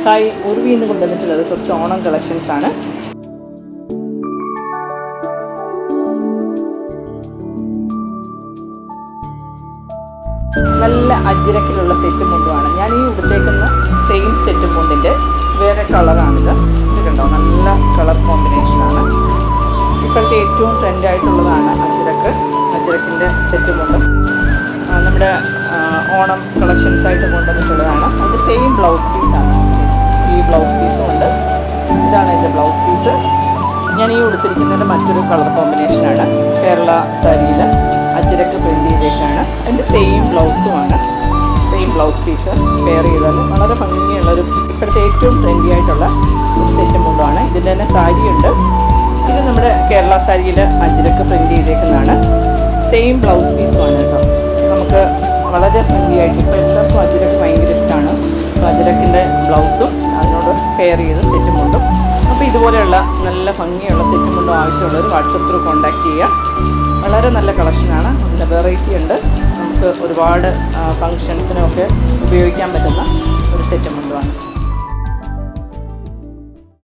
Hi, Urvi എന്ന് കൊണ്ടുവന്നിട്ടുള്ളത് കുറച്ച് ഓണം കളക്ഷൻസ് ആണ്. നല്ല അജ്രക്കിലുള്ള സെറ്റ് മുണ്ടുമാണ്. ഞാൻ ഈ ഉടുത്തേക്കുന്ന സെയിം സെറ്റ് മുണ്ടിൻ്റെ വേറെ കളറാണിത്. ഇത് കണ്ടോ, നല്ല കളർ കോമ്പിനേഷനാണ്. ഇപ്പോഴത്തെ ഏറ്റവും ട്രെൻഡായിട്ടുള്ളതാണ് അജ്രക്കിൻ്റെ സെറ്റ് മുണ്ടും. നമ്മുടെ ഓണം കളക്ഷൻസായിട്ട് കൊണ്ടുവന്നിട്ടുള്ളതാണ്. അതിൻ്റെ സെയിം ബ്ലൗസ് പീസാണ്. ഈ ബ്ലൗസ് പീസും ഉണ്ട്. ഇതാണ് എൻ്റെ ബ്ലൗസ് പീസ്. ഞാൻ ഈ ഉടുത്തിരിക്കുന്നതിൻ്റെ മറ്റൊരു കളർ കോമ്പിനേഷനാണ്. കേരള സാരിയിൽ അജ്രക്ക് പ്രിൻ്റ് ചെയ്തേക്കാണ്. അതിൻ്റെ സെയിം ബ്ലൗസുമാണ്. സെയിം ബ്ലൗസ് പീസ് പെയർ ചെയ്താൽ വളരെ ഭംഗിയുള്ളൊരു ഇപ്പോഴത്തെ ഏറ്റവും ട്രെൻഡി ആയിട്ടുള്ള സെറ്റ് മുണ്ടുമാണ്. ഇതിൻ്റെ തന്നെ സാരിയുണ്ട്. ഇത് നമ്മുടെ കേരള സാരിയിൽ അജ്രക്ക് പ്രിൻ്റ് ചെയ്തേക്കുന്നതാണ്. സെയിം ബ്ലൗസ് പീസുമാണ് കേട്ടോ. നമുക്ക് വളരെ ട്രെൻഡി ആയിട്ട് ഇപ്പോൾ എല്ലാവർക്കും അജ്രക്ക് ഭയങ്കര ഇഷ്ടമാണ്. അപ്പോൾ അജ്രക്കിൻ്റെ ബ്ലൗസും അതിനോട് പെയർ ചെയ്ത് സെറ്റ് മുണ്ടും. അപ്പോൾ ഇതുപോലെയുള്ള നല്ല ഭംഗിയുള്ള സെറ്റ് മുണ്ടും ആവശ്യമുള്ളവർ വാട്സപ്പ് ത്രൂ കോൺടാക്ട് ചെയ്യുക. വളരെ നല്ല കളക്ഷനാണ്. നല്ല വെറൈറ്റി ഉണ്ട്. നമുക്ക് ഒരുപാട് ഫങ്ഷൻസിനൊക്കെ ഉപയോഗിക്കാൻ പറ്റുന്ന ഒരു സെറ്റ് മുണ്ടുമാണ്.